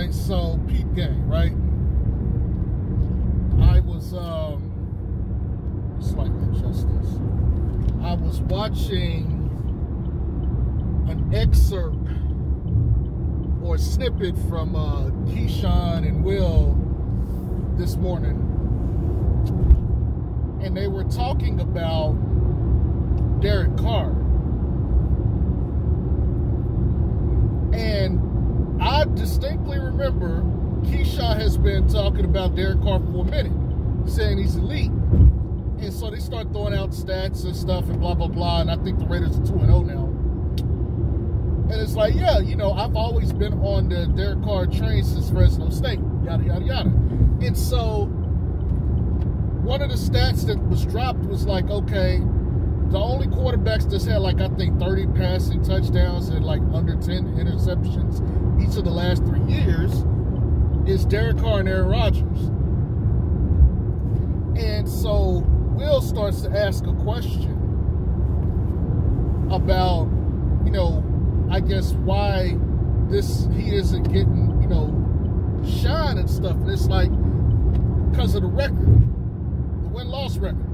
right, so peep game, right? I was slightly adjust this. I was watching an excerpt or a snippet from Keyshawn and Will this morning, and they were talking about Derek Carr. And I distinctly remember Keyshawn has been talking about Derek Carr for a minute, saying he's elite. And so they start throwing out stats and stuff and blah, blah, blah. And I think the Raiders are 2-0 now. And it's like, yeah, you know, I've always been on the Derek Carr train since Fresno State, yada, yada, yada. And so one of the stats that was dropped was like, okay, the only quarterbacks that's had like, I think 30 passing touchdowns and like under 10 interceptions each of the last 3 years is Derek Carr and Aaron Rodgers. And so Will starts to ask a question about, you know, I guess why he isn't getting, you know, shine and stuff. And it's like, because of the record, the win-loss record.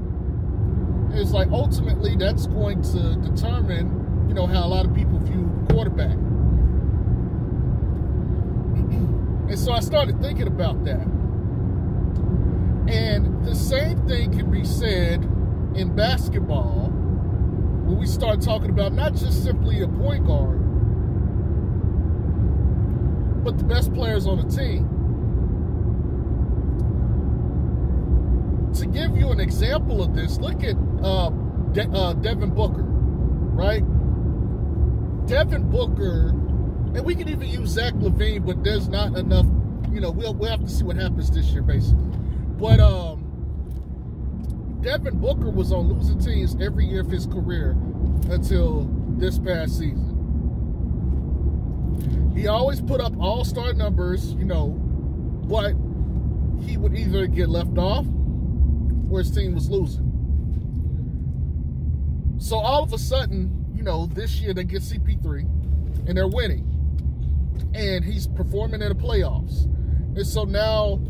And it's like, ultimately, that's going to determine, you know, how a lot of people view the quarterback. And so I started thinking about that. And the same thing can be said in basketball when we start talking about not just simply a point guard, but the best players on the team. To give you an example of this, look at Devin Booker, right? Devin Booker, and we can even use Zach LaVine, but there's not enough, you know, we'll have to see what happens this year, basically. But Devin Booker was on losing teams every year of his career until this past season. He always put up all-star numbers, you know, but he would either get left off or his team was losing. So all of a sudden, you know, this year they get CP3 and they're winning. And he's performing in the playoffs. And so now,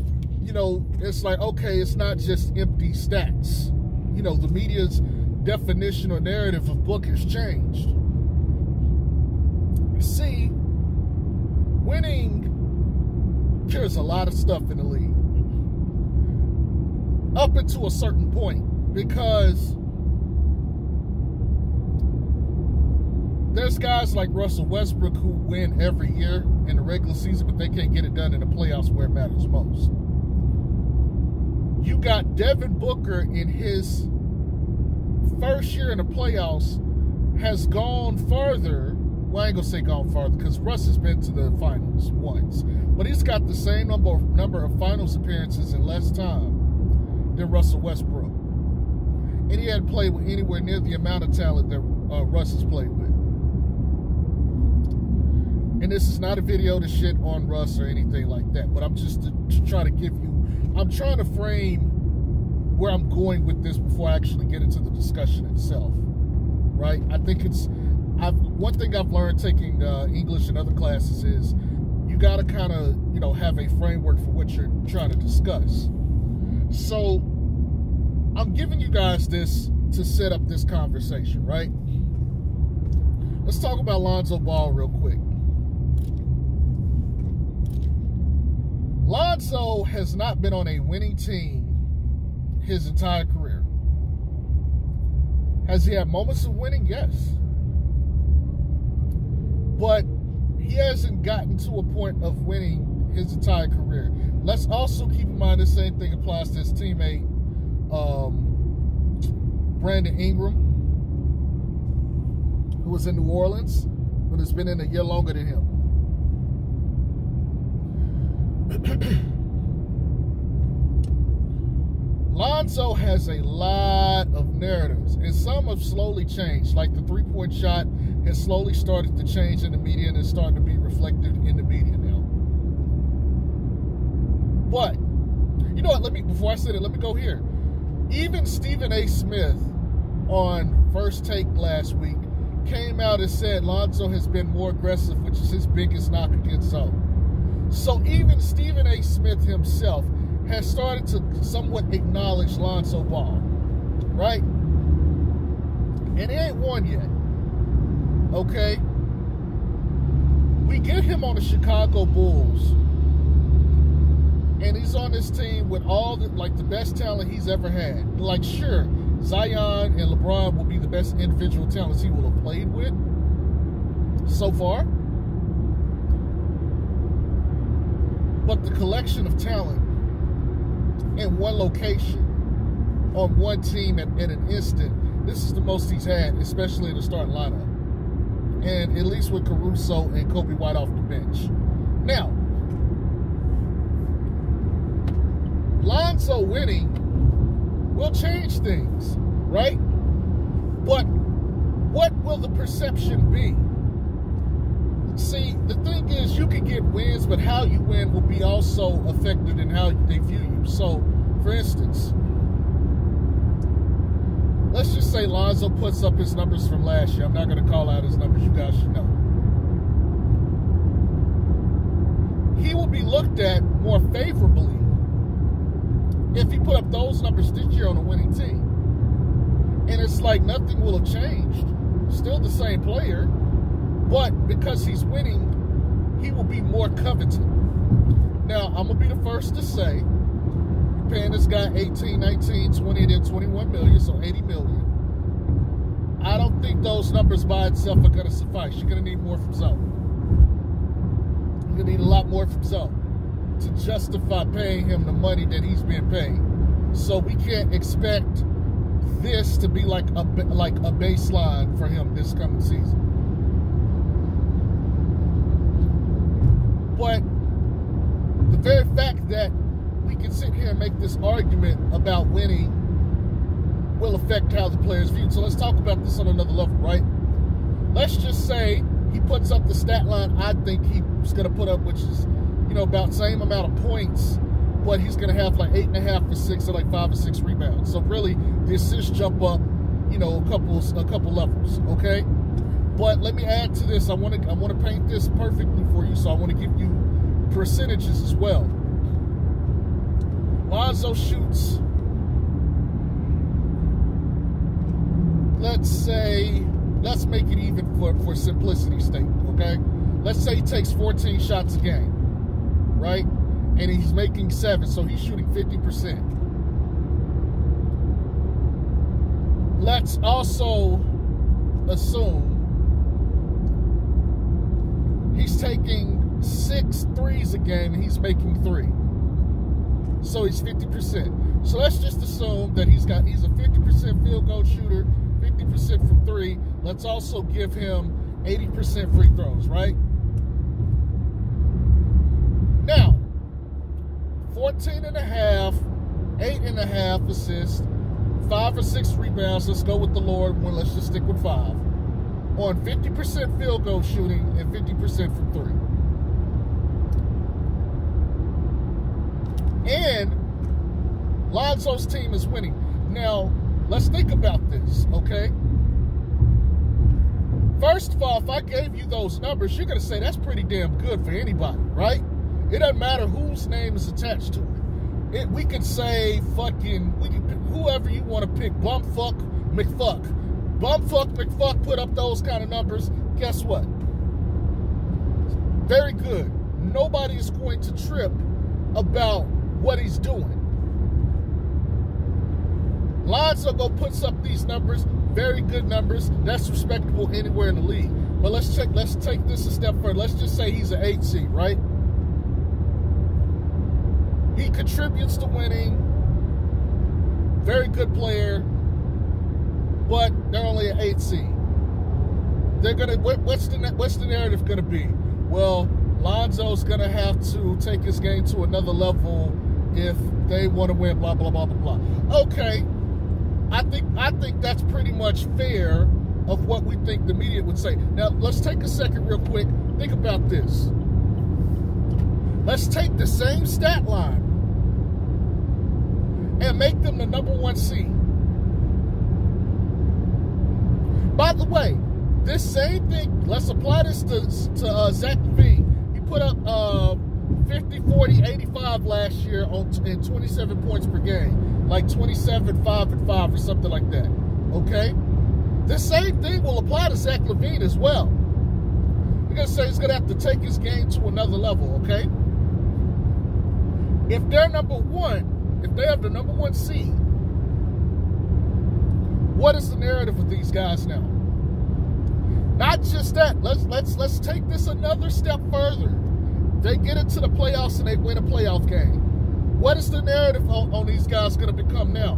you know, it's like, okay, it's not just empty stats. You know, the media's definition or narrative of Book has changed. See, winning cures a lot of stuff in the league. Up until a certain point, because there's guys like Russell Westbrook who win every year in the regular season, but they can't get it done in the playoffs where it matters most. You got Devin Booker in his first year in the playoffs has gone farther. Well, I ain't gonna say gone farther because Russ has been to the finals once, but he's got the same number of finals appearances in less time than Russell Westbrook. And he hadn't played with anywhere near the amount of talent that Russ has played with. And this is not a video to shit on Russ or anything like that, but I'm just to try to give you, I'm trying to frame where I'm going with this before I actually get into the discussion itself, right? I think one thing I've learned taking English and other classes is you got to kind of, you know, have a framework for what you're trying to discuss. So I'm giving you guys this to set up this conversation, right? Let's talk about Lonzo Ball real quick. Lonzo has not been on a winning team his entire career. Has he had moments of winning? Yes. But he hasn't gotten to a point of winning his entire career. Let's also keep in mind the same thing applies to his teammate, Brandon Ingram, who was in New Orleans, but has been in a year longer than him. Lonzo has a lot of narratives, and some have slowly changed. Like the three-point shot has slowly started to change in the media and is starting to be reflected in the media now. But, you know what, before I say that, let me go here. Even Stephen A. Smith on First Take last week came out and said Lonzo has been more aggressive, which is his biggest knock against Zoe. So even Stephen A. Smith himself has started to somewhat acknowledge Lonzo Ball, right? And he ain't won yet, okay? We get him on the Chicago Bulls, and he's on this team with all the best talent he's ever had. Like, sure, Zion and LeBron will be the best individual talents he will have played with so far. But the collection of talent in one location, on one team at an instant, this is the most he's had, especially in the starting lineup. And at least with Caruso and Kobe White off the bench. Now, Lonzo winning will change things, right? But what will the perception be? See, the thing is, you can get wins, but how you win will be also affected in how they view you. So, for instance, let's just say Lonzo puts up his numbers from last year. I'm not going to call out his numbers. You guys should know. He will be looked at more favorably if he put up those numbers this year on a winning team. And it's like nothing will have changed. Still the same player. But because he's winning, he will be more coveted. Now, I'm going to be the first to say, you're paying this guy 18, 19, 20, and then 21 million, so 80 million. I don't think those numbers by itself are going to suffice. You're going to need more from Zos. You're going to need a lot more from Zos to justify paying him the money that he's being paid. So we can't expect this to be like a baseline for him this coming season. But the very fact that we can sit here and make this argument about winning will affect how the players view. So let's talk about this on another level, right? Let's just say he puts up the stat line I think he's going to put up, which is, about the same amount of points, but he's going to have like 8.5 for 6 or like 5 or 6 rebounds. So really, the assists jump up, a couple levels, okay? But let me add to this. I want to paint this perfectly for you, so I want to give you percentages as well. Lonzo shoots, let's make it even for simplicity's sake, okay? Let's say he takes 14 shots a game, right? And he's making 7, so he's shooting 50%. Let's also assume he's taking 6 threes a game and he's making 3. So he's 50%. So let's just assume that he's a 50% field goal shooter, 50% from 3. Let's also give him 80% free throws, right? Now, 14.5, 8.5 assists, 5 or 6 rebounds. Let's go with the Lord one. Let's just stick with 5. On 50% field goal shooting and 50% from 3. And Lonzo's team is winning. Now, let's think about this, okay? First of all, if I gave you those numbers, you're going to say that's pretty damn good for anybody, right? It doesn't matter whose name is attached to it. We could say whoever you want to pick, Bumfuck McFuck. Bumfuck McFuck put up those kind of numbers. Guess what? Very good. Nobody is going to trip about what he's doing. Lonzo puts up these numbers, very good numbers. That's respectable anywhere in the league. But let's take this a step further. Let's just say he's an 8 seed, right? He contributes to winning. Very good player. But they're only an 8 seed. They're gonna. What's the narrative gonna be? Well, Lonzo's gonna have to take his game to another level if they want to win. Blah blah blah blah blah. Okay, I think that's pretty much fair of what we think the media would say. Now let's take a second, real quick. Think about this. Let's take the same stat line and make them the #1 seed. By the way, this same thing, let's apply this to Zach LaVine. He put up 40, 85 last year in 27 points per game. Like 27, 5, and 5 or something like that. Okay? The same thing will apply to Zach LaVine as well. You're going to say he's going to have to take his game to another level, okay? If they're number one, if they have the number one seed, what is the narrative of these guys now? Not just that. Let's take this another step further. They get into the playoffs and they win a playoff game. What is the narrative on these guys going to become now?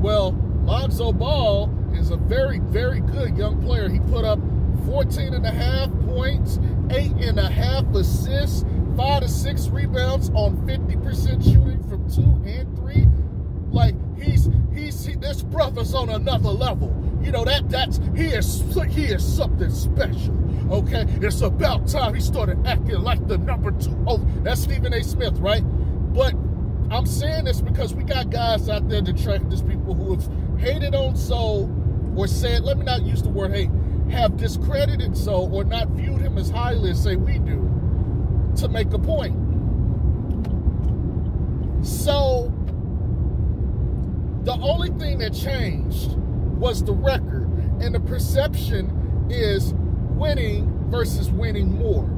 Well, Lonzo Ball is a very, very good young player. He put up 14.5 points, 8.5 assists, 5 to 6 rebounds on 50% shooting from 2 and 3. Like this brother's on another level. You know he is something special. Okay, it's about time he started acting like the number 2. Oh, that's Stephen A. Smith, right? But I'm saying this because we got guys out there that track these people who have hated on Zo, or said, let me not use the word hate, have discredited Zo or not viewed him as highly as say we do, to make a point. So the only thing that changed was the record, and the perception is winning versus winning more.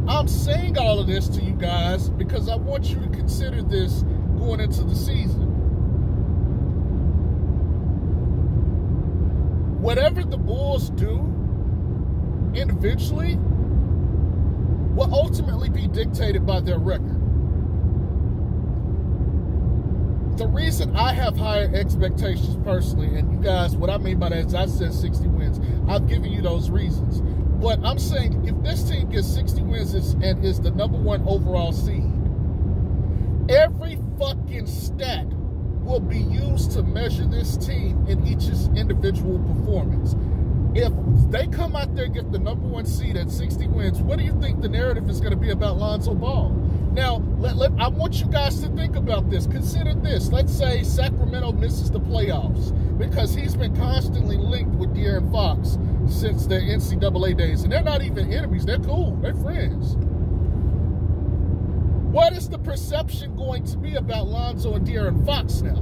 I'm saying all of this to you guys because I want you to consider this going into the season. Whatever the Bulls do individually will ultimately be dictated by their record. The reason I have higher expectations personally, and you guys, what I mean by that is I said 60 wins. I've given you those reasons. But I'm saying if this team gets 60 wins and is the number 1 overall seed, every fucking stat will be used to measure this team in each individual performance. If they come out there and get the number 1 seed at 60 wins, what do you think the narrative is going to be about Lonzo Ball? Now, I want you guys to think about this. Consider this. Let's say Sacramento misses the playoffs because he's been constantly linked with De'Aaron Fox since their NCAA days. And they're not even enemies. They're cool. They're friends. What is the perception going to be about Lonzo and De'Aaron Fox now?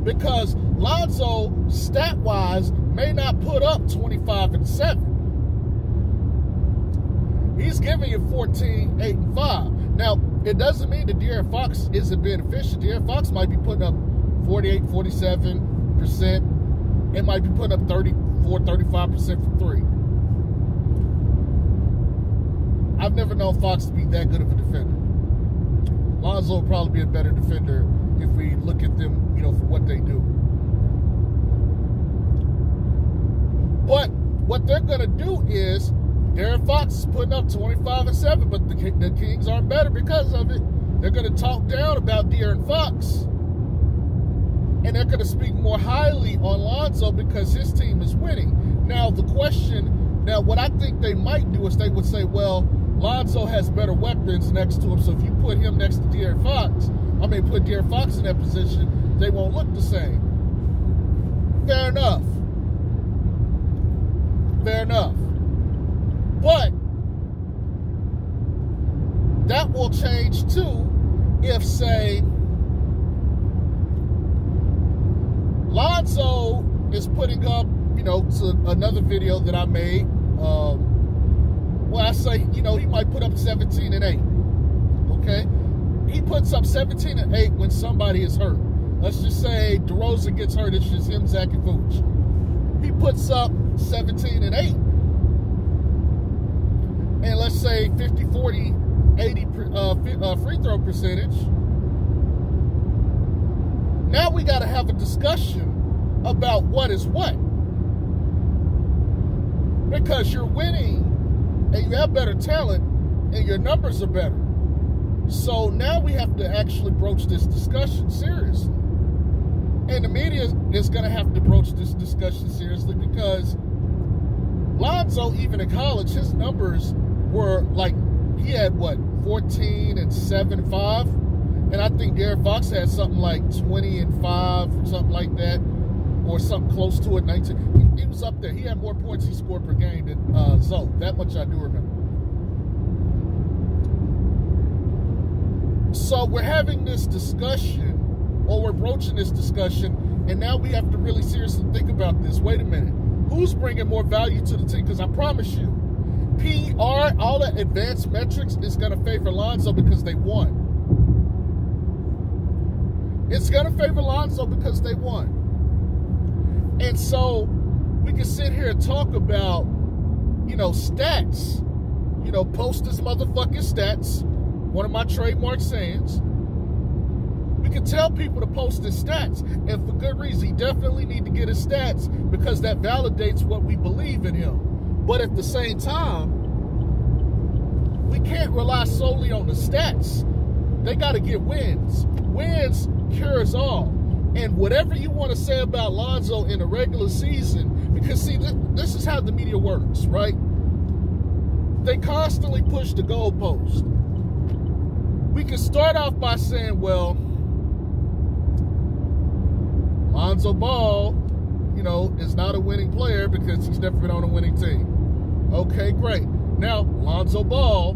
Because Lonzo, stat-wise, may not put up 25 and 7. He's giving you 14, 8, and 5. Now, it doesn't mean that De'Aaron Fox isn't being efficient. De'Aaron Fox might be putting up 48, 47%. It might be putting up 34, 35% from 3. I've never known Fox to be that good of a defender. Lonzo will probably be a better defender if we look at them, you know, for what they do. But what they're going to do is, De'Aaron Fox is putting up 25 and 7, but the Kings aren't better because of it. They're going to talk down about De'Aaron Fox, and they're going to speak more highly on Lonzo because his team is winning. Now, what I think they might do is they would say, well, Lonzo has better weapons next to him, so if you put him next to De'Aaron Fox, put De'Aaron Fox in that position, they won't look the same. Fair enough. Fair enough. But that will change too if, say, Lonzo is putting up, you know, to another video that I made. I say, you know, he might put up 17 and 8. Okay? He puts up 17 and 8 when somebody is hurt. Let's just say DeRozan gets hurt. It's just him, Zach, and Vooch. He puts up 17 and 8. And let's say 50, 40, 80 free throw percentage. Now we got to have a discussion about what is what. Because you're winning and you have better talent and your numbers are better. So now we have to actually broach this discussion seriously. And the media is going to have to broach this discussion seriously because Lonzo, even in college, his numbers were like, he had what, 14 and 7 and 5? And I think De'Aaron Fox had something like 20 and 5 or something like that, or something close to it, 19. He was up there. He had more points he scored per game than Zo. That much I do remember. So we're having this discussion, or we're broaching this discussion, and now we have to really seriously think about this. Wait a minute. Who's bringing more value to the team? Because I promise you, PR, all the advanced metrics is going to favor Lonzo because they won. It's going to favor Lonzo because they won. And so we can sit here and talk about, stats. Post this motherfucking stats. One of my trademark sayings. We can tell people to post his stats, and for good reason. He definitely need to get his stats because that validates what we believe in him. But at the same time, we can't rely solely on the stats. They got to get wins. Wins cures all. And whatever you want to say about Lonzo in the regular season, because see, this is how the media works, right? They constantly push the goalpost. We can start off by saying, well, Lonzo Ball, is not a winning player because he's never been on a winning team. Okay, great. Now, Lonzo Ball,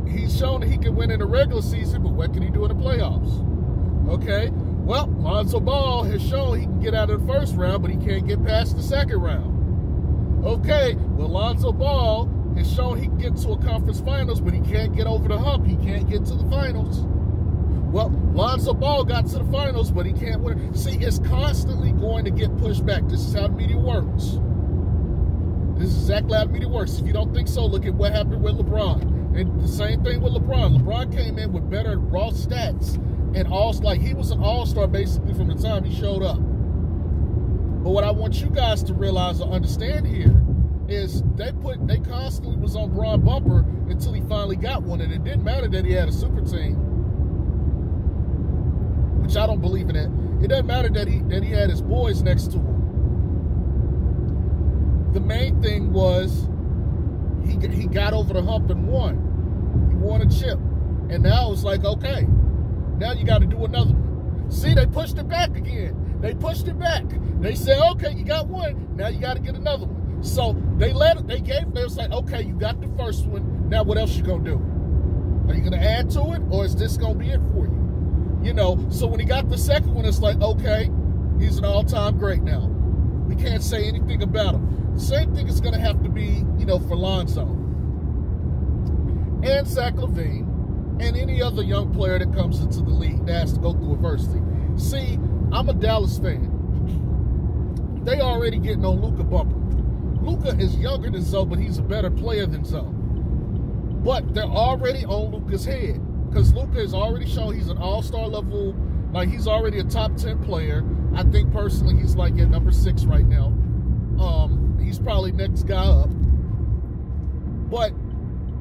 he's shown that he can win in the regular season, but what can he do in the playoffs? Okay, well, Lonzo Ball has shown he can get out of the first round, but he can't get past the second round. Okay, well, Lonzo Ball has shown he can get to a conference finals, but he can't get over the hump. He can't get to the finals. Well, Lonzo Ball got to the finals, but he can't win. See, it's constantly going to get pushed back. This is how the media works. This is exactly how the media works. If you don't think so, look at what happened with LeBron. And the same thing with LeBron. LeBron came in with better raw stats. And he was an all-star basically from the time he showed up. But what I want you guys to realize or understand here is they constantly was on Bron bumper until he finally got one. And it didn't matter that he had a super team. Which I don't believe in that. It doesn't matter that he had his boys next to him. The main thing was he got over the hump and won. He won a chip. And now it's like, okay, now you got to do another one. See, they pushed it back again. They pushed it back. They said, okay, you got one. Now you got to get another one. So they was like, okay, you got the first one. Now what else you going to do? Are you going to add to it, or is this going to be it for you? So when he got the second one, it's like, okay, he's an all-time great now. We can't say anything about him. The same thing is going to have to be, for Lonzo and Zach LaVine and any other young player that comes into the league that has to go through adversity. See, I'm a Dallas fan. They already getting on Luka bumper. Luka is younger than Zo, but he's a better player than Zo. But they're already on Luka's head. Because Luka has already shown he's an all-star level, like he's already a top 10 player. I think personally he's like at number 6 right now. He's probably next guy up. But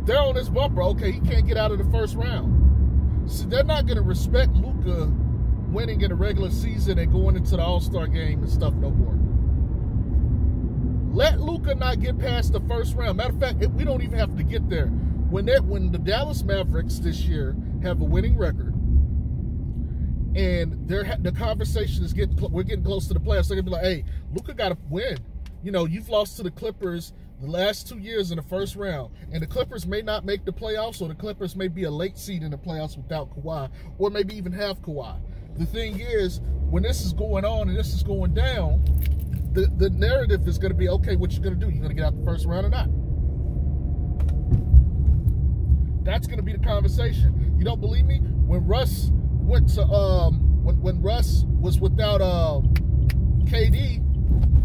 they're on his bumper. Okay, he can't get out of the first round. So they're not going to respect Luka winning in the regular season and going into the all-star game and stuff no more. Let Luka not get past the first round. Matter of fact, we don't even have to get there. When the Dallas Mavericks this year have a winning record, and the conversation is we're getting close to the playoffs, they're gonna be like, "Hey, Luka got to win. You've lost to the Clippers the last 2 years in the first round, and the Clippers may not make the playoffs, or the Clippers may be a late seed in the playoffs without Kawhi, or maybe even have Kawhi." The thing is, when this is going on and this is going down, the narrative is going to be, okay, what you going to do? You going to get out the first round or not? That's going to be the conversation. You don't believe me? When Russ went to when Russ was without KD,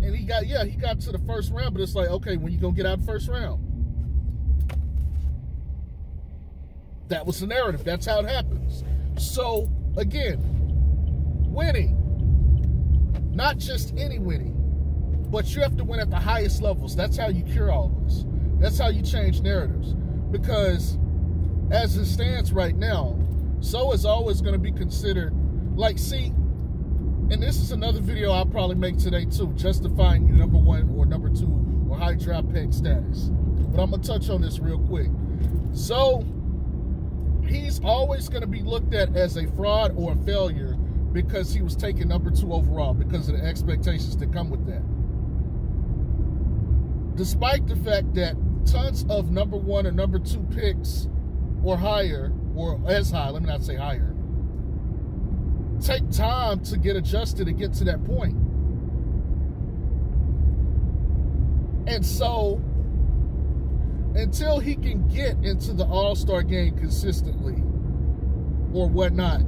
and he got to the first round, but it's like, okay, when you gonna get out the first round? That was the narrative. That's how it happens. So again, winning, not just any winning, but you have to win at the highest levels. That's how you cure all this. That's how you change narratives. Because as it stands right now, so is always going to be considered, like, see, and this is another video I'll probably make today too, justifying your number 1 or number 2 or high draft pick status. But I'm going to touch on this real quick. So he's always going to be looked at as a fraud or a failure because he was taken number 2 overall, because of the expectations that come with that. Despite the fact that tons of number 1 or number 2 picks or higher or as high, let me not say higher, take time to get adjusted and get to that point. And so, until he can get into the All-Star game consistently or whatnot,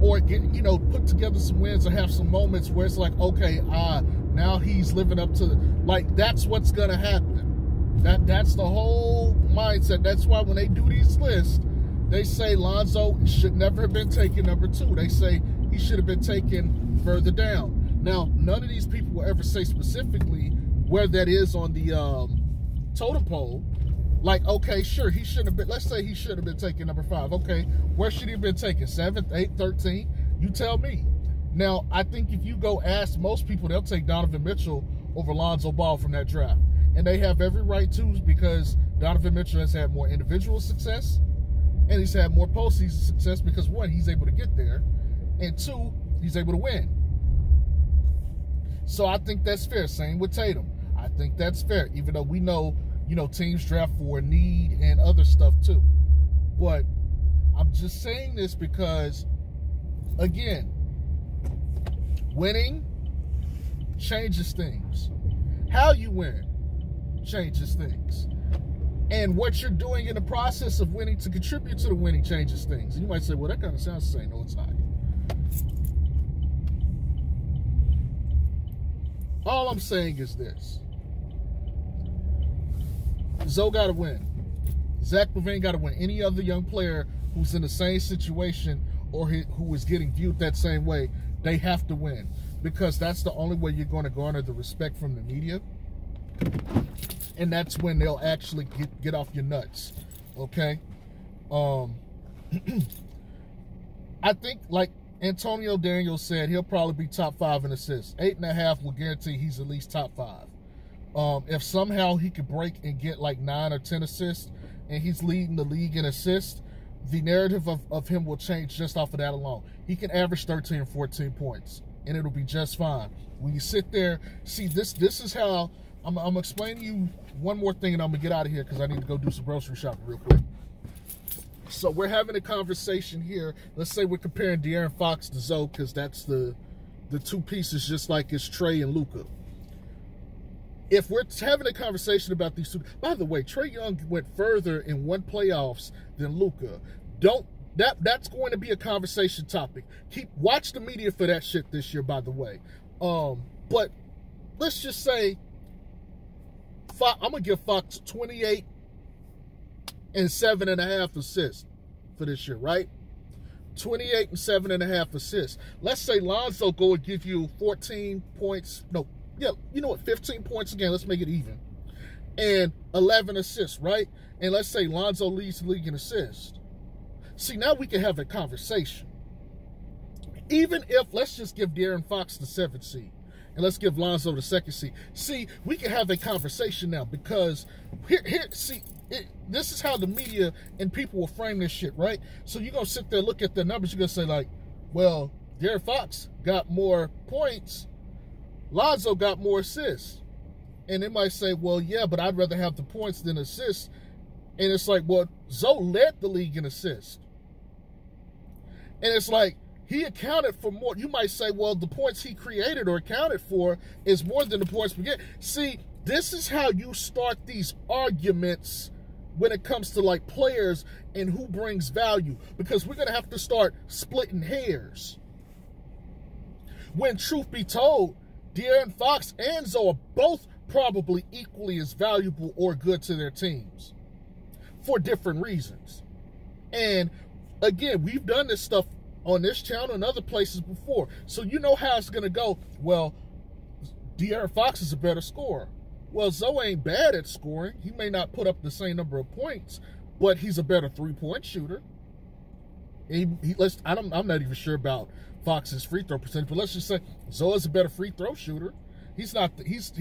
or get, you know, put together some wins or have some moments where it's like, okay, now he's living up to, like, that's what's going to happen. That's the whole mindset. That's why when they do these lists, they say Lonzo should never have been taken number 2. They say he should have been taken further down. Now, none of these people will ever say specifically where that is on the totem pole. Like, okay, sure, he shouldn't have been, let's say he should have been taken number 5. Okay, where should he have been taken? 7th, 8th, 13th? You tell me. Now, I think if you go ask most people, they'll take Donovan Mitchell over Lonzo Ball from that draft. And they have every right to, because Donovan Mitchell has had more individual success, and he's had more postseason success because, 1, he's able to get there, and 2, he's able to win. So I think that's fair. Same with Tatum. I think that's fair, even though we know, you know, teams draft for need and other stuff too. But I'm just saying this because, again, winning changes things. How you win changes things. And what you're doing in the process of winning to contribute to the winning changes things. And you might say, well, that kind of sounds the same. No, it's not. All I'm saying is this. Zoe got to win. Zach LaVine got to win. Any other young player who's in the same situation or who is getting viewed that same way, they have to win. Because that's the only way you're going to garner the respect from the media. And that's when they'll actually get off your nuts. Okay? I think, like Antonio Daniels said, he'll probably be top 5 in assists. 8.5 will guarantee he's at least top 5. If somehow he could break and get like 9 or 10 assists, and he's leading the league in assists, the narrative of him will change just off of that alone. He can average 13 or 14 points, and it'll be just fine. When you sit there, see, this is how, I'm explaining to you one more thing, and I'm going to get out of here because I need to go do some grocery shopping real quick. So we're having a conversation here. Let's say we're comparing De'Aaron Fox to Zoe, because that's the two pieces, just like it's Trae and Luka. If we're having a conversation about these two, by the way, Trae Young went further in one playoffs than Luka. That's going to be a conversation topic. Watch the media for that shit this year, by the way. But let's just say, I'm gonna give Fox 28 and 7.5 assists for this year, right? 28 and 7.5 assists. Let's say Lonzo go and give you 14 points. No, yeah, you know what? 15 points again. Let's make it even. And 11 assists, right? And let's say Lonzo leads the league in assists. See, now we can have a conversation. Even if, let's just give De'Aaron Fox the 7th seed, and let's give Lonzo the 2nd seed. See, we can have a conversation now, because this is how the media and people will frame this shit, right? So you're going to sit there, look at the numbers, you're going to say like, well, De'Aaron Fox got more points, Lonzo got more assists. And they might say, well, yeah, but I'd rather have the points than assists. And it's like, well, Zoe led the league in assists. And it's like, he accounted for more. You might say, well, the points he created or accounted for is more than the points we get. See, this is how you start these arguments when it comes to like players and who brings value, because we're going to have to start splitting hairs. When truth be told, De'Aaron Fox and Zoe are both probably equally as valuable or good to their teams for different reasons. And again, we've done this stuff on this channel and other places before. So you know how it's going to go. Well, De'Aaron Fox is a better scorer. Well, Zoe ain't bad at scoring. He may not put up the same number of points, but he's a better three-point shooter. I'm not even sure about Fox's free throw percentage, but let's just say Zoe's a better free throw shooter. He's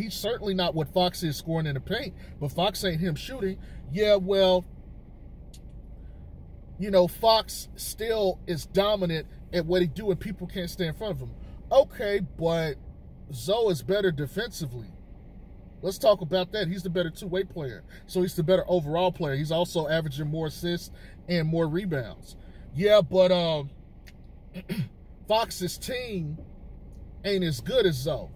certainly not what Fox is scoring in the paint, but Fox ain't him shooting. Yeah, well, you know, Fox still is dominant at what he do and people can't stay in front of him. Okay, but Zoe is better defensively. Let's talk about that. He's the better two-way player. So he's the better overall player. He's also averaging more assists and more rebounds. Yeah, but Fox's team ain't as good as Zoe.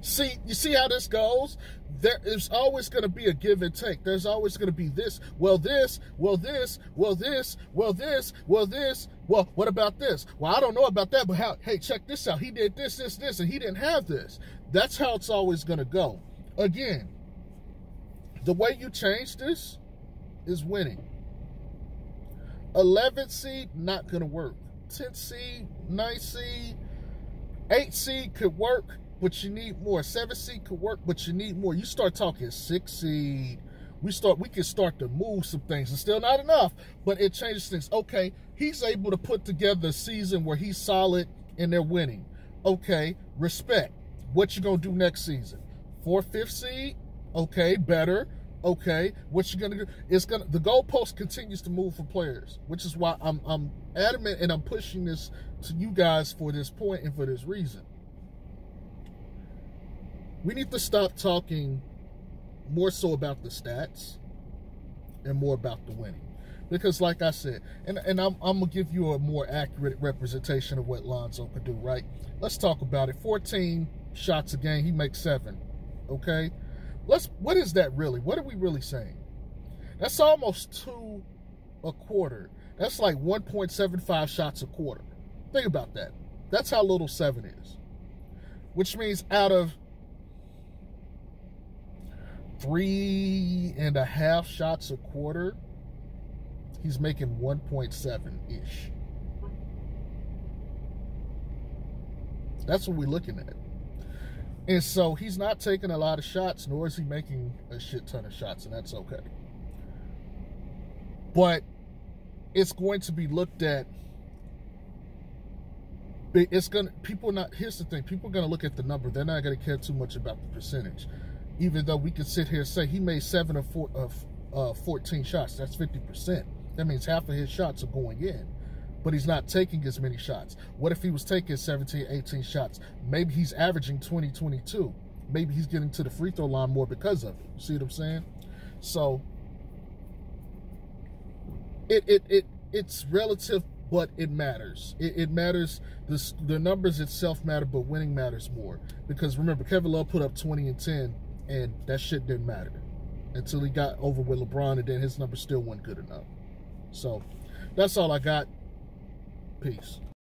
See, you see how this goes? There is always going to be a give and take. There's always going to be this, well, this, well, this, well, this, well, this, well, this. Well, what about this? Well, I don't know about that, but hey, check this out. He did this, this, this, and he didn't have this. That's how it's always going to go. Again, the way you change this is winning. 11th seed, not going to work. 10th seed, 9th seed, 8th seed could work, but you need more. 7th seed could work, but you need more. You start talking 6th seed. We can start to move some things. It's still not enough, but it changes things. Okay, he's able to put together a season where he's solid and they're winning. Okay, respect. What you gonna do next season? 4th, 5th seed? Okay, better. Okay, what you gonna do? The goalpost continues to move for players, which is why I'm adamant and I'm pushing this to you guys for this point and for this reason. We need to stop talking more so about the stats and more about the winning. Because like I said, and I'm going to give you a more accurate representation of what Lonzo could do, right? Let's talk about it. 14 shots a game, he makes 7, okay? What is that really? What are we really saying? That's almost 2 a quarter. That's like 1.75 shots a quarter. Think about that. That's how little 7 is. Which means out of 3.5 shots a quarter, he's making 1.7-ish. That's what we're looking at. And so he's not taking a lot of shots, nor is he making a shit ton of shots, and that's okay. But it's going to be looked at. Here's the thing, people are going to look at the number. They're not going to care too much about the percentage. Even though we could sit here and say he made 7 of 14 shots, that's 50%. That means half of his shots are going in, but he's not taking as many shots. What if he was taking 17, 18 shots? Maybe he's averaging 20, 22. Maybe he's getting to the free throw line more because of it. See what I'm saying? So it's relative, but it matters. It matters. The numbers itself matter, but winning matters more. Because remember, Kevin Love put up 20 and 10, and that shit didn't matter until he got over with LeBron, and then his numbers still weren't good enough. So that's all I got. Peace.